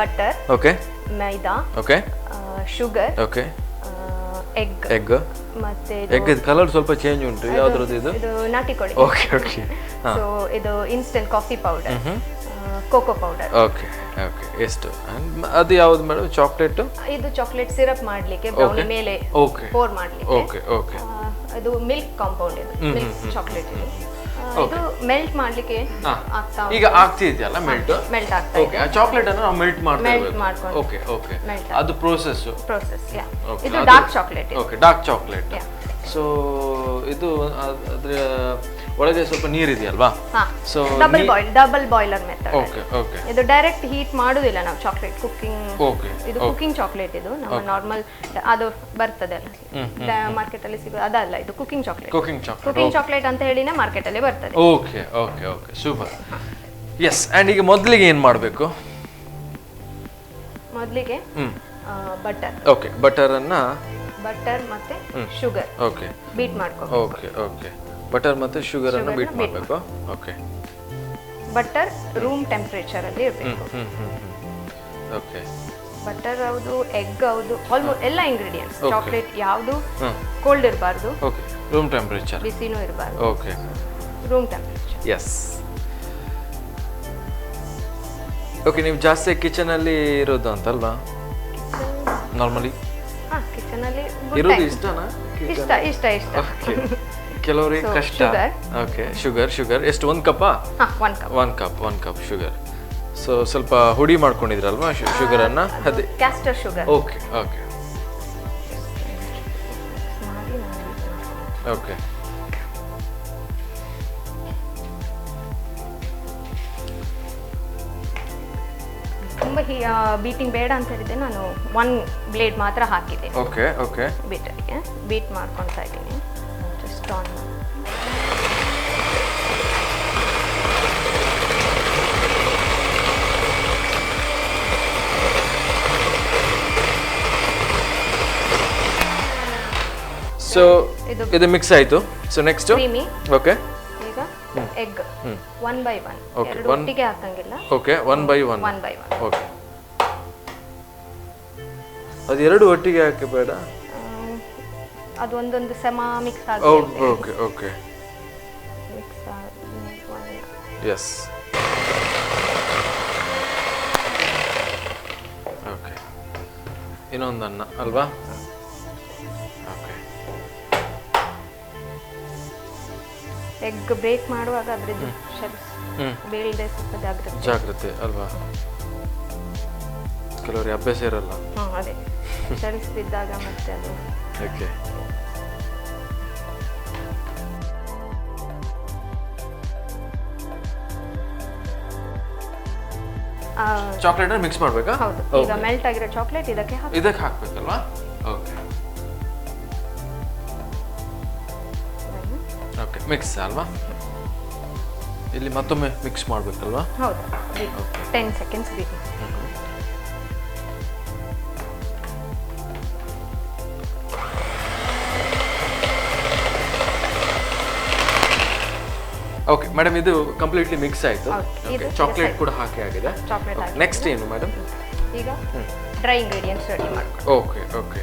ಬಟರ್, ಓಕೆ, ಮೈದಾ, ಓಕೆ, ಶುಗರ್, ಓಕೆ, ಎಗ್ ಮತ್ತೆ ಎಗ್ ಕಲರ್ ಸ್ವಲ್ಪ ಚೇಂಜ್ ಉಂಟು. ಯಾವ್ದ್ರದ್ದು ಇದು? ಇದು ನಾಟಿ ಕೋಳಿ. Okay okay. ಸೊ ಇದು instant coffee powder, cocoa powder. Okay okay. ಎಷ್ಟು? ಅದು ಯಾವ್ದು ಮೇಡಮ್? ಚಾಕ್ಲೇಟ್? ಇದು ಚಾಕ್ಲೇಟ್ ಸಿರಪ್ ಮಾಡ್ಲಿಕ್ಕೆ, ಬ್ರೌನಿ ಮೇಲೆ ಪೋರ್ ಮಾಡ್ಲಿಕ್ಕೆ. Okay okay. ಇದು ಮಿಲ್ಕ್ ಕಾಂಪೌಂಡ್, ಇದು ಮಿಲ್ಕ್ ಚಾಕ್ಲೇಟ್. ಇದು ಮೆಲ್ಟ್ ಮಾಡ್ಲಿಕ್ಕೆ ಈಗ ಆಗ್ತಿದೆಯಲ್ಲ, ಮೆಲ್ಟ್ ಆಗ್ತಾ ಇದೆ. ಆ ಚಾಕ್ಲೇಟ್ ಅನ್ನು ನಾವು ಮೆಲ್ಟ್ ಮಾಡ್ಕೊಂಡು. ಓಕೆ ಓಕೆ, ಅದು ಪ್ರೋಸೆಸ್. ಯಾ. ಇದು dark chocolate. Okay, dark chocolate. So ಇದು ಅದ್ರ ಒಳಗೆ ಸ್ವಲ್ಪ ನೀರು ಇದೆಯಲ್ವಾ? So double boiler method. Okay okay. ಇದು ಡೈರೆಕ್ಟ್ ಹೀಟ್ ಮಾಡುದಿಲ್ಲ ನಾವು, ಚಾಕ್ಲೇಟ್ ಕುಕಿಂಗ್. ಓಕೆ, ಇದು ಕುಕಿಂಗ್ ಚಾಕ್ಲೇಟ್. ಇದು ನಮ್ಮ ನಾರ್ಮಲ್ ಅದು ಬರ್ತದೆ ಅಲ್ಲ ಮಾರ್ಕೆಟ್ ಅಲ್ಲಿ ಸಿಗೋದು, ಅದಲ್ಲ. ಇದು ಕುಕಿಂಗ್ ಚಾಕ್ಲೇಟ್ ಅಂತ ಹೇಳಿನೇ ಮಾರ್ಕೆಟ್ ಅಲ್ಲಿ ಬರ್ತದೆ. Okay okay okay, super. Yes. And ಈಗ ಮೊದಲಿಗೆ ಏನು ಮಾಡಬೇಕು? ಮೊದಲಿಗೆ ಬಟರ್. ಓಕೆ, ಬಟರ್ ಮತ್ತೆ ಶುಗರ್ ಓಕೆ ಬೀಟ್ ಮಾಡ್ಕೋ. ಓಕೆ ಓಕೆ, ಬಟರ್ ಮತ್ತೆ ಶುಗರ್ ಅನ್ನು ಬೀಟ್ ಮಾಡಬೇಕು. ಓಕೆ, ಬಟರ್ ರೂಮ್ ಟೆಂಪರೇಚರ್ ಅಲ್ಲಿ ಇರಬೇಕು. ಓಕೆ, ಬಟರ್ ಹೌದು, ಎಗ್ ಹೌದು, ಆಲ್ಮೋಸ್ಟ್ ಎಲ್ಲ ಇಂಗ್ರೀಡಿಯೆಂಟ್ಸ್. ಚಾಕ್ಲೇಟ್ ಯಾವುದು ಕೋಲ್ಡ್ ಇರಬಾರ್ದು. ಓಕೆ, ರೂಮ್ ಟೆಂಪರೇಚರ್, ಬಿಸಿನೂ ಇರಬಾರ್ದು. Okay, room temperature. Yes. Okay, ನೀವು ಜಾಸ್ತಿ ಕಿಚನ್ ಅಲ್ಲಿ ಇರೋದು ಅಂತಲ್ವಾ? ನಾರ್ಮಲಿ ಕಿಚನ್ ಅಲ್ಲಿ ಇರೋದು ಇಷ್ಟನಾ? ಇಷ್ಟ. ಕೆಲವರಿಗೆ ಕಷ್ಟ. ಓಕೆ, ಶುಗರ್ ಎಷ್ಟು? ಒಂದು ಕಪ್ಪಾ? One cup sugar. ಸೊ ಸ್ವಲ್ಪ ಹುಡಿ ಮಾಡ್ಕೊಂಡಿದ್ರಲ್ವಾ ಶುಗರ್ ಅನ್ನ? ಅದೇ caster sugar. Okay okay okay. ತುಂಬ ಬೀಟಿಂಗ್ ಬೇಡ ಅಂತ ಹೇಳಿದ್ದೆ, ನಾನು 1 ಬ್ಲೇಡ್ ಮಾತ್ರ ಹಾಕಿದ್ದೆ. Okay okay. ಬೀಟರ್ಗೆ ಬೀಟ್ ಮಾಡ್ಕೊಳ್ತಾ ಇದ್ದೀನಿ. Just on. ಸೊ ಇದು ಮಿಕ್ಸ್ ಆಯ್ತು. ಸೊ ನೆಕ್ಸ್ಟ್ ಓಕೆ, ಈಗ ಎಗ್ 1 by 1. ಎರಡು ಒಟ್ಟಿಗೆ ಹಾಕಂಗಿಲ್ಲ. Okay, 1 by 1. ಓಕೆ, ಅದು ಎರಡು ಒಟ್ಟಿಗೆ ಹಾಕಿ ಬೇಡ, ಅದು ಒಂದೊಂದು ಸಮ ಮಿಕ್ಸ್ ಆಗುತ್ತೆ. Okay okay, mix yes. Okay, ಇನ್ನೊಂದು ಅನ್ನ ಅಲ್ವಾ? ಎಗ್ ಬ್ರೇಕ್ ಮಾಡುವಾಗ ಅದ್ರದ್ದು ಬೀಳದೆ ಸ್ವಲ್ಪ ಜಾಗ್ರತೆ ಅಲ್ವಾ? ಕೆಲವರಿಗೆ ಅಭ್ಯಾಸ ಇರಲ್ಲ. ಅದೇ ಚಲಿಸ್ತಿದ್ದಾಗ ಮತ್ತೆ ಅದು. ಓಕೆ, ಚಾಕ್ಲೇಟ್ ಮಿಕ್ಸ್ ಮಾಡಬೇಕಾ? ಹೌದು. ಈಗ ಮೆಲ್ಟ್ ಆಗಿರೋ ಚಾಕ್ಲೇಟ್ ಇದಕ್ಕೆ ಹಾಕ್ಬೇಕಲ್ವಾ? ಓಕೆ ಓಕೆ, ಮಿಕ್ಸ್ ಅಲ್ವಾ? ಇಲ್ಲಿ ಮತ್ತೊಮ್ಮೆ ಮಿಕ್ಸ್ ಮಾಡಬೇಕಲ್ವಾ? ಹೌದು. 10 ಸೆಕೆಂಡ್ಸ್ ಬೇಕು. ಓಕೆ ಮೇಡಮ್, ಇದು ಕಂಪ್ಲೀಟ್ಲಿ ಮಿಕ್ಸ್ ಆಯಿತು. ಚಾಕ್ಲೇಟ್ ಕೂಡ ಹಾಕಿ ಆಗಿದೆ. ನೆಕ್ಸ್ಟ್ ಏನು ಮೇಡಮ್? ಈಗ ಡ್ರೈ ಇಂಗ್ರೀಡಿಯೆಂಟ್ಸ್ ರೆಡಿ ಮಾಡ್ಕೊಳ್ಳಿ. ಓಕೆ ಓಕೆ,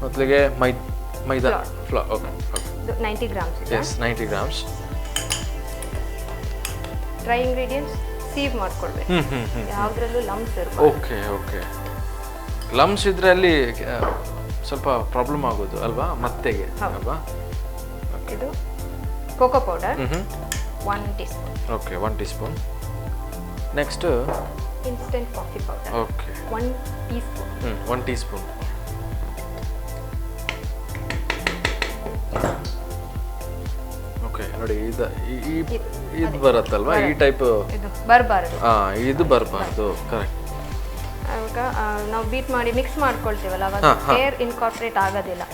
ಮೊದಲಿಗೆ maida flour. Okay okay, 90 grams ಇದೆ. Yes, 90 grams. Dry ingredients sieve ಮಾಡ್ಕೊಳ್ಬೇಕು. ಯಾವುದ್ರಲ್ಲೂ ಲಮ್ಸ್ ಇರಬಾರ್ದು. ಓಕೆ ಓಕೆ, ಲಮ್ಸ್ ಇದ್ರೆ ಅಲ್ಲಿ ಸ್ವಲ್ಪ ಪ್ರಾಬ್ಲಮ್ ಆಗೋದು ಅಲ್ವಾ ಮತ್ತೆಗೆ ಅಲ್ವಾ? ಇದು cocoa powder 1 teaspoon. Okay, 1 teaspoon. Next instant coffee powder. Okay, 1 teaspoon. 1 teaspoon. Okay, ನೋಡಿ ಇದು ಬರುತ್ತಲ್ವಾ ಈ ಟೈಪ್? ಇದು ಬರಬಾರದು. ಇದು ಬರಬಾರ್ದು, ಕರೆಕ್ಟ್. ಆವಾಗ ನಾವು ಬೀಟ್ ಮಾಡಿ ಮಿಕ್ಸ್ ಮಾಡ್ಕೊಳ್ತೀವಲ್ಲ, ಅವಾಗ ಏರ್ ಇನ್ಕಾರ್ಪೊರೇಟ್ ಆಗೋದಿಲ್ಲ.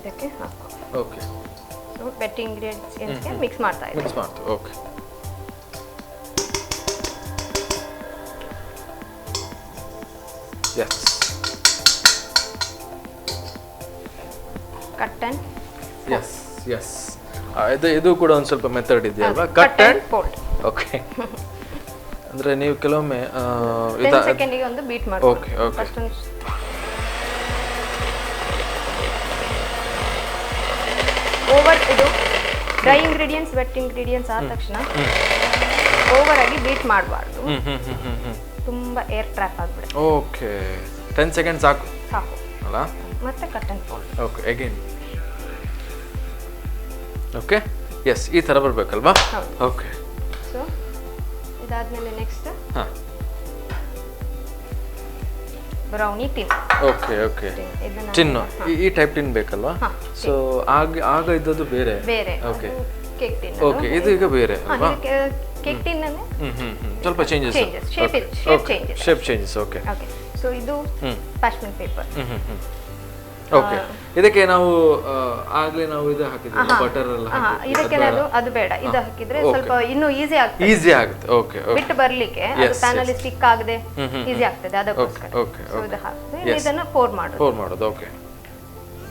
ಇದಕ್ಕೆ ಹಾಕೋ. ಓಕೆ, ಸೊ ವೆಟ್ ಇಂಗ್ರೀಡಿಯೆಂಟ್ಸ್ಗೆ ಮಿಕ್ಸ್ ಮಾಡ್ತಾ ಇದ್ದೀವಿ. ಮಿಕ್ಸ್ ಮಾಡ್ತೀವಿ. Okay, yes. Cut and yes yes, ಇದು ಕೂಡ ಒಂದು ಸ್ವಲ್ಪ ಮೆಥಡ್ ಇದೆಯಲ್ವಾ? Cut and fold. ಓಕೆ, ಅಂದ್ರೆ ನೀವು ಕೆಲವೊಮ್ಮೆ 10 ಸೆಕೆಂಡಿಗೆ ಒಂದು ಬೀಟ್ ಮಾಡ್ಕೊಳ್ಳಿ. ಓಕೆ ಓಕೆ, ಫಸ್ಟ್ ಒಂದು ಓವರ್ ಇದು ಡ್ರೈ ಇಂಗ್ರೀಡಿಯೆಂಟ್ಸ್ ವೆಟ್ ಇಂಗ್ರೀಡಿಯೆಂಟ್ಸ್ ಆದ ತಕ್ಷಣ ಓವರ್ ಆಗಿ ಬೀಟ್ ಮಾಡಬಾರ್ದು. ತುಂಬಾ ಏರ್ ಟ್ರ್ಯಾಪ್ ಆಗಿಬಿಡುತ್ತೆ. ಓಕೆ, 10 ಸೆಕೆಂಡ್ಸ್ ಸಾಕು ಅಲ್ಲ? ಮತ್ತೆ cut and fold. Okay, again. Okay, yes, ಈ ಥರ ಬರಬೇಕಲ್ವಾ? ಓಕೆ, ಸೊ ಇದಾದ್ಮೇಲೆ next brownie tin. Okay okay, tin ಈ ಟೈಪ್ ಟಿನ್ ಬೇಕಲ್ವಾ? ಸೊ ಆಗ ಇದ್ದದ್ದು ಬೇರೆ. Okay, cake tin. ಓಕೆ, ಇದು ಈಗ ಬೇರೆ ಅಲ್ವಾ? ಕೇಕ್ ಟಿನ್ ಅನ್ನು ಸ್ವಲ್ಪ changes, shape changes. Okay okay, so ಇದು ಪಾರ್ಚ್ಮೆಂಟ್ ಪೇಪರ್. ಓಕೆ, ಇದಕ್ಕೆ ನಾವು ಆಗ್ಲೇ ನಾವು ಇದು ಹಾಕಿದ್ವಿ, ಬಟರ್ ಎಲ್ಲ ಹಾಕಿ. ಇದಕ್ಕೆ ಅದು ಬೇಡ, ಇದು ಹಾಕಿದ್ರೆ ಸ್ವಲ್ಪ ಇನ್ನೂ ಈಸಿ ಆಗುತ್ತೆ. ಈಸಿ ಆಗುತ್ತೆ. ಓಕೆ, ಬಿಟ್ಟು ಬರ್ಲಿಕ್ಕೆ ಅದು ಪ್ಯಾನಲ್ಲಿ ಸ್ಟಿಕ್ ಆಗದೆ ಈಸಿ ಆಗ್ತದೆ, ಅದಕ್ಕೋಸ್ಕರ. ಓಕೆ, ಸೊ ಇದು ಹಾಕಿದ್ರೆ ಇದನ್ನ ಪೋರ್ ಮಾಡೋದು. ಓಕೆ,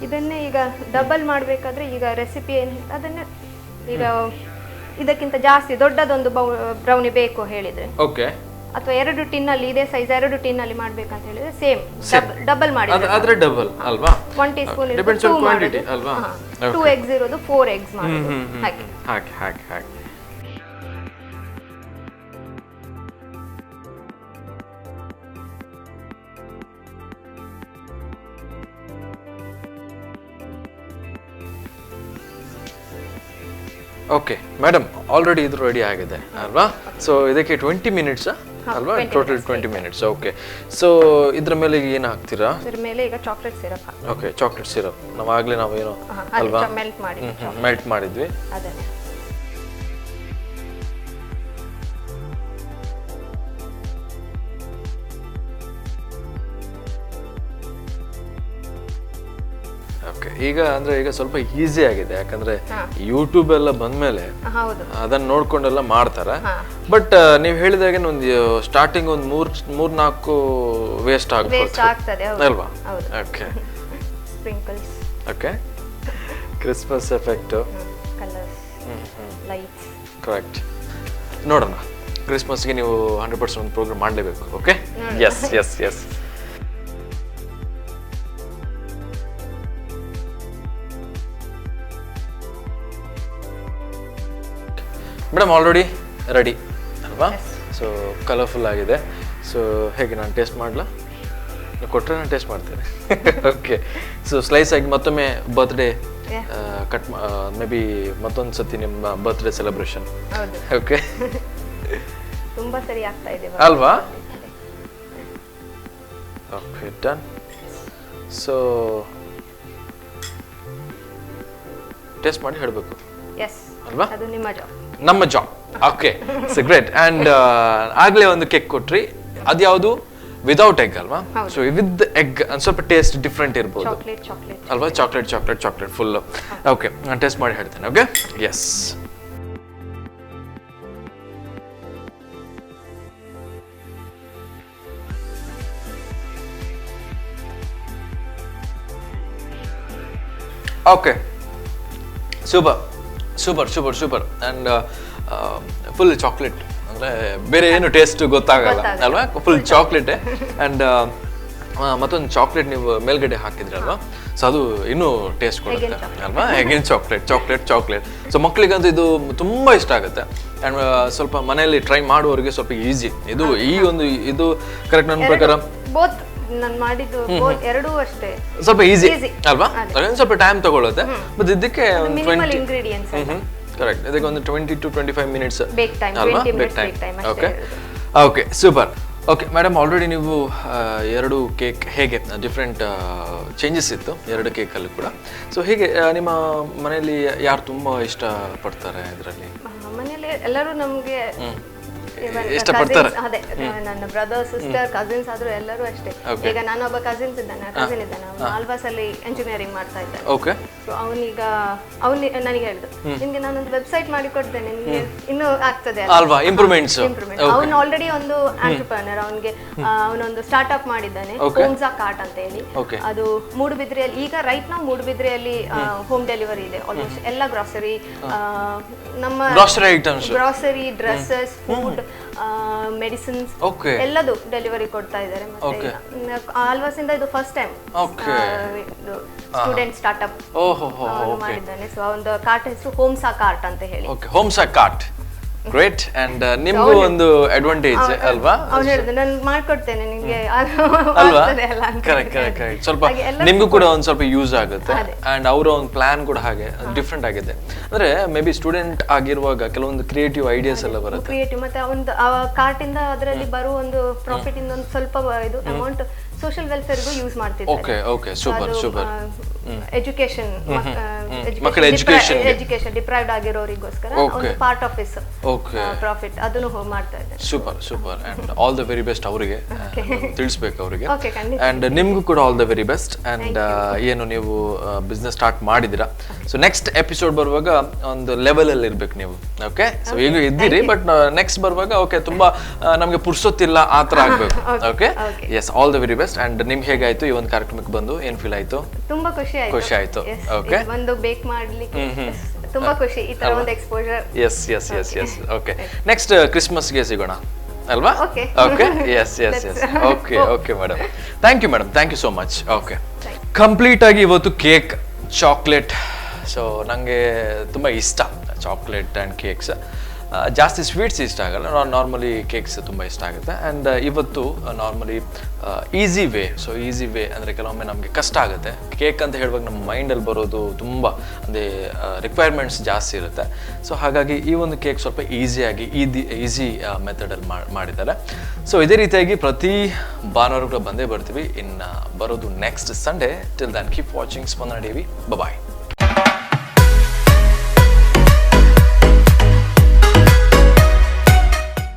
ಇದನ್ನೇ ಈಗ ಡಬಲ್ ಮಾಡಬೇಕಾದ್ರೆ ಈಗ ರೆಸಿಪಿ ಏನು ಅದನ್ನೇ ಈಗ ಇದಕ್ಕಿಂತ ಜಾಸ್ತಿ ದೊಡ್ಡದೊಂದು ಬ್ರೌನಿ ಬೇಕು ಹೇಳಿದ್ರೆ, ಓಕೆ, ಅಥವಾ 2 ಟಿನ್ನಲ್ಲಿ ಇದೇ ಸೈಜ್ 2 ಟಿನ್ನಲ್ಲಿ ಮಾಡ್ಬೇಕಂತ ಹೇಳಿದ್ರೆ ಸೇಮ್ ಡಬಲ್ ಮಾಡಿ. ಆದ್ರೆ ಡಬಲ್ ಅಲ್ವಾ? 1 ಟೀಸ್ಪೂನ್ ಡಿಪೆಂಡ್ಸ್ ಆನ್ ಕ್ವಾಂಟಿಟಿ ಅಲ್ವಾ? 2 ಎಗ್ಸ್ ಇರೋದು 4 ಎಗ್ಸ್ ಮಾಡೋದು. ಹಾಕಿ. ಓಕೆ ಮೇಡಮ್, ಆಲ್ರೆಡಿ ಇದು ರೆಡಿ ಆಗಿದೆ ಅಲ್ವಾ? ಸೊ ಇದಕ್ಕೆ 20 ಮಿನಿಟ್ಸ್ ಅಲ್ವಾ? Total 20 minutes. ಓಕೆ, ಸೊ ಇದ್ರ ಮೇಲೆ ಏನು ಹಾಕ್ತೀರಾ? ಇದ್ರ ಮೇಲೆ ಈಗ chocolate syrup. Okay, chocolate syrup ನಾವು ಏನೋ ಅಲ್ವಾ ಮೆಲ್ಟ್ ಮಾಡಿದ್ವಿ. ಅದನ್ನೇ ಓಕೆ, ಈಗ ಸ್ವಲ್ಪ ಈಸಿ ಆಗಿದೆ, ಯಾಕಂದ್ರೆ ಯೂಟ್ಯೂಬ್ ಎಲ್ಲ ಬಂದ್ಮೇಲೆ ಅದನ್ನ ನೋಡ್ಕೊಂಡೆಲ್ಲ ಮಾಡ್ತಾರೆ. ಬಟ್ ನೀವು ಹೇಳಿದಾಗೆ ಒಂದು ಸ್ಟಾರ್ಟಿಂಗ್ ಒಂದು 3-4 ವೇಸ್ಟ್ ಆಗ್ತದೆ ಅಲ್ವಾ? Okay, sprinkles. Okay, Christmas effect, colours, lights. Correct. ನೋಡೋಣ, ಕ್ರಿಸ್ಮಸ್ಗೆ ನೀವು 100% ಒಂದು ಪ್ರೋಗ್ರಾಮ್ ಮಾಡಲೇಬೇಕು. Okay, yes yes yes. Madam, already ready ಅಲ್ವಾ? ಸೊ ಕಲರ್ಫುಲ್ ಆಗಿದೆ. ಸೊ ಹೇಗೆ ನಾನು ಟೇಸ್ಟ್ ಮಾಡಲಾ? ಕೊಟ್ಟರೆ ನಾನು ಟೇಸ್ಟ್ ಮಾಡ್ತೇನೆ. ಓಕೆ, ಸೊ ಸ್ಲೈಸ್ ಆಗಿ ಮತ್ತೊಮ್ಮೆ ಬರ್ತ್ಡೇ ಕಟ್, ಮೇ ಬಿ ಮತ್ತೊಂದು ಸತಿ ನಿಮ್ಮ ಬರ್ತ್ಡೇ ಸೆಲೆಬ್ರೇಷನ್. ಓಕೆ, ತುಂಬಾ ಸರಿ ಆಗ್ತಾ ಇದೆ ಅಲ್ವಾ? Okay, done. ಸೊ ಟೇಸ್ಟ್ ಮಾಡಿ ಹೇಳಬೇಕು. ಎಸ್ ಅಲ್ವಾ? ಅದು ನಿಮ್ಮ ಜಾಬ್. ನಮ್ಮ job. Okay, so great. And ಆಗಲೇ ಒಂದು ಕೇಕ್ ಕೊಟ್ರಿ, ಅದ್ಯಾವುದು ವಿದೌಟ್ ಎಗ್ ಅಲ್ವಾ? ಸೊ ವಿತ್ ಎಗ್ ಒಂದು ಸ್ವಲ್ಪ ಟೇಸ್ಟ್ ಡಿಫ್ರೆಂಟ್ ಇರ್ಬೋದು ಅಲ್ವಾ? Chocolate full. ಓಕೆ, ನಾನು ಟೇಸ್ಟ್ ಮಾಡಿ ಹೇಳ್ತೇನೆ. Okay, yes. Okay, super and full chocolate, ಅಂದರೆ ಬೇರೆ ಏನು ಟೇಸ್ಟ್ ಗೊತ್ತಾಗಲ್ಲ ಅಲ್ವಾ? ಫುಲ್ ಚಾಕ್ಲೇಟೇ. ಆ್ಯಂಡ್ ಮತ್ತೊಂದು ಚಾಕ್ಲೇಟ್ ನೀವು ಮೇಲ್ಗಡೆ ಹಾಕಿದ್ರಲ್ವಾ, ಸೊ ಅದು ಇನ್ನೂ ಟೇಸ್ಟ್ ಕೊಡುತ್ತೆ ಅಲ್ವಾ? ಎಗಿನ್ ಚಾಕ್ಲೇಟ್. ಸೊ ಮಕ್ಕಳಿಗಂತೂ ಇದು ತುಂಬ ಇಷ್ಟ ಆಗುತ್ತೆ. ಆ್ಯಂಡ್ ಸ್ವಲ್ಪ ಮನೆಯಲ್ಲಿ ಟ್ರೈ ಮಾಡುವವರಿಗೆ ಸ್ವಲ್ಪ ಈಸಿ ಇದು. ಈ ಒಂದು ಇದು ಕರೆಕ್ಟ್ ನನ್ನ ಪ್ರಕಾರ ನಾನು ಮಾಡಿದ್ದು ಎರಡೂ ಅಷ್ಟೇ ಸ್ವಲ್ಪ ಈಸಿ ಅಲ್ವಾ? ಸ್ವಲ್ಪ ಟೈಮ್ ತಗೊಳುತ್ತೆ, ಬಟ್ ಇದಕ್ಕೆ ಕರೆಕ್ಟ್, ಇದಕ್ಕೆ ಒಂದು 20 to 25 ಮಿನಿಟ್ಸ್ ಅಲ್ವಾ? ಬೇಕ್ time. Okay, super. Okay madam, already ನೀವು 2 ಕೇಕ್ ಹೇಗೆ ಡಿಫ್ರೆಂಟ್ ಚೇಂಜಸ್ ಇತ್ತು 2 ಕೇಕಲ್ಲಿ ಕೂಡ. ಸೊ ಹೀಗೆ ನಿಮ್ಮ ಮನೆಯಲ್ಲಿ ಯಾರು ತುಂಬ ಇಷ್ಟಪಡ್ತಾರೆ ಇದರಲ್ಲಿ? ಮನೆಯಲ್ಲಿ ಎಲ್ಲರೂ ನಮಗೆ ಇಷ್ಟಪಡ್ತಾರೆ. ಅದೇ ನನ್ನ ಬ್ರದರ್ ಸಿಸ್ಟರ್ ಕಸಿನ್ಸ್ ಆದ್ರೂ ಎಲ್ಲರೂ ಅಷ್ಟೇ. ಈಗ ನಾನೊಬ್ಬ ಕಸಿನ್ ಇದ್ದಾನೆ, ಆಲ್ವಾಸ್ ಅಲ್ಲಿ ಎಂಜಿನಿಯರಿಂಗ್ ಮಾಡ್ತಾ ಇದ್ದಾನೆ. ಓಕೆ, ಸೊ ಅವನು ನನಗೆ ಹೇಳಿದ್ರು, ನಿನ್ಗೆ ನಾನೊಂದು ವೆಬ್ಸೈಟ್ ಮಾಡಿ ಕೊಡ್ತೇನೆ, ನಿನ್ಗೆ ಇನ್ನೂ ಆಗ್ತದೆ ಅಲ್ವಾ? ಇಂಪ್ರೂವ್ಮೆಂಟ್ಸ್. ಅವನು ಆಲ್ರೆಡಿ ಒಂದು ಆಂಟ್ರಪ್ರನರ್, ಅವನೊಂದು ಸ್ಟಾರ್ಟ್ ಮಾಡಿದ್ದಾನೆ, ಹೋಮ್ಸಾ ಕಾರ್ಟ್ ಅಂತ ಹೇಳಿ. ಅದು ಮೂಡುಬಿದ್ರೆಯಲ್ಲಿ, ಈಗ ರೈಟ್ ನಾವು ಮೂಡುಬಿದ್ರೆಯಲ್ಲಿ ಹೋಮ್ ಡೆಲಿವರಿ ಇದೆ. ಆಲ್ಮೋಸ್ಟ್ ಎಲ್ಲ ಗ್ರಾಸರಿ, ನಮ್ಮ ಗ್ರಾಸರಿ, ಡ್ರೆಸ್ಸಸ್, ಫುಡ್, ಮೆಡಿಸಿನ್ಸ್ ಎಲ್ಲದು ಡೆಲಿವರಿ ಕೊಡ್ತಾ ಇದ್ದಾರೆ. ಮತ್ತೆ ಆಲ್ವಾಸ್ ಇಂದ ಇದು ಫಸ್ಟ್ ಟೈಮ್ ಸ್ಟೂಡೆಂಟ್ ಸ್ಟಾರ್ಟ್ಅಪ್ ಮಾಡಿದ್ದಾನೆ. ಸೊ ಒಂದು ಕಾರ್ಟ್ ಹೆಸರು ಹೋಮ್ಸಾ ಕಾರ್ಟ್ ಅಂತ ಹೇಳಿ. ಹೋಮ್ಸಾ ಕಾರ್ಟ್, ಗ್ರೇಟ್. ಅಂಡ್ ನಿಮ್ಗೂ ಒಂದು ಅಡ್ವಾಂಟೇಜ್ ಅಲ್ವಾ? ಅವ್ನು ಹೇಳಿದ್ರು, ನಾನು ಮಾಡ್ಕೊಡ್ತೇನೆ ನಿಮ್ಗೆ ಅಲ್ವಾ? ಕರೆಕ್ಟ್. ಸ್ವಲ್ಪ ನಿಮ್ಗೂ ಕೂಡ ಒಂದ್ ಸ್ವಲ್ಪ ಯೂಸ್ ಆಗುತ್ತೆ. ಅಂಡ್ ಅವರ ಒಂದು ಪ್ಲಾನ್ ಕೂಡ ಹಾಗೆ ಡಿಫ್ರೆಂಟ್ ಆಗಿದೆ. ಅಂದ್ರೆ ಮೇ ಬಿ ಸ್ಟೂಡೆಂಟ್ ಆಗಿರುವಾಗ ಕೆಲವೊಂದು ಕ್ರಿಯೇಟಿವ್ ಐಡಿಯಾಸ್ ಎಲ್ಲ ಬರುತ್ತೆ. ಕ್ರಿಯೇಟಿವ್ ಮತ್ತೆ ಒಂದು ಕಾರ್ಟ್ ಇಂದ ಅದರಲ್ಲಿ ಬರುವ ಒಂದು ಪ್ರಾಫಿಟ್ ಇಂದ ಒಂದು ಸ್ವಲ್ಪ ಇದು ಅಮೌಂಟ್ ಸೋಷಿಯಲ್ ವೆಲ್ಫೇರ್ಗೂ ಯೂಸ್ ಮಾಡ್ತಿದ್ದಾರೆ. Okay, super. ಎಜುಕೇಶನ್, ಮಕ್ಕಳ ಎಜುಕೇಶನ್ ಡಿಪ್ರೈವ್ಡ್ ಆಗಿರೋರಿಗೋಸ್ಕರ ಒಂದು ಪಾರ್ಟ್ ಆಫ್ ಇಸ್ ಪ್ರಾಫಿಟ್ ಅದನ್ನು ಮಾಡ್ತಾ ಇದ್ದಾರೆ. Super and all the very best ಅವರಿಗೆ ತಿಳಿಸ್ಬೇಕು ಅವರಿಗೆ. ಅಂಡ್ ನಿಮ್ಗೂ ಕೂಡ all the very best. And ಏನು ನೀವು ಬಿಸ್ನೆಸ್ ಸ್ಟಾರ್ಟ್ ಮಾಡಿದಿರಾ, ಸೊ ನೆಕ್ಸ್ಟ್ ಎಪಿಸೋಡ್ ಬರುವಾಗ ಒಂದು ಲೆವೆಲ್ ಅಲ್ಲಿ ಇರ್ಬೇಕು ನೀವು. ಓಕೆ, ಸೊ ಈಗ ಇದ್ದೀರಿ, ಬಟ್ ನೆಕ್ಸ್ಟ್ ಬರುವಾಗ ಓಕೆ ತುಂಬಾ ನಮ್ಗೆ ಪುರ್ಸೊತ್ತಿಲ್ಲ ಆ ತರ ಆಗ್ಬೇಕು. Okay, yes, all the very best. And ನಿಮ್ಗೆ ಹೇಗಾಯ್ತು ಈ ಒಂದು ಕಾರ್ಯಕ್ರಮಕ್ಕೆ ಬಂದು? ಏನ್ ಫೀಲ್ ಆಯ್ತು? ತುಂಬಾ ಖುಷಿ ಆಯ್ತು. ಓಕೆ, ಒಂದು ಬೇಕ್ ಮಾಡ್ಲಿಕ್ಕೆ ತುಂಬಾ ಖುಷಿ, ಈ ತರ ಒಂದು ಎಕ್ಸ್ಪೋಜರ್. ಎಸ್. ಓಕೆ, ನೆಕ್ಸ್ಟ್ ಕ್ರಿಸ್ಮಸ್ಗೆ ಸಿಗೋಣ ಅಲ್ವಾ? Okay, yes. Okay madam, thank you so much. Okay, complete ಆಗಿ ಇವತ್ತು ಕೇಕ್, ಚಾಕ್ಲೇಟ್. ಸೊ ನನಗೆ ತುಂಬ ಇಷ್ಟ ಚಾಕ್ಲೇಟ್ ಆ್ಯಂಡ್ ಕೇಕ್ಸ್. ಜಾಸ್ತಿ ಸ್ವೀಟ್ಸ್ ಇಷ್ಟ ಆಗಲ್ಲ, ನಾರ್ಮಲಿ ಕೇಕ್ಸ್ ತುಂಬ ಇಷ್ಟ ಆಗುತ್ತೆ. ಆ್ಯಂಡ್ ಇವತ್ತು ನಾರ್ಮಲಿ ಈಸಿ ವೇ ಅಂದರೆ ಕೆಲವೊಮ್ಮೆ ನಮಗೆ ಕಷ್ಟ ಆಗುತ್ತೆ. ಕೇಕ್ ಅಂತ ಹೇಳುವಾಗ ನಮ್ಮ ಮೈಂಡಲ್ಲಿ ಬರೋದು ತುಂಬ ಅಂದರೆ ರಿಕ್ವೈರ್ಮೆಂಟ್ಸ್ ಜಾಸ್ತಿ ಇರುತ್ತೆ. ಸೊ ಹಾಗಾಗಿ ಈ ಒಂದು ಕೇಕ್ ಸ್ವಲ್ಪ ಈಸಿಯಾಗಿ ಈಸಿ ಮೆಥಡಲ್ಲಿ ಮಾಡಿದ್ದಾರೆ. ಸೊ ಇದೇ ರೀತಿಯಾಗಿ ಪ್ರತಿ ಭಾನುವಾರ ಕೂಡ ಬಂದೇ ಬರ್ತೀವಿ. ಇನ್ನು ಬರೋದು next Sunday. Till then keep watching Spandana TV. ಬಾಯ್.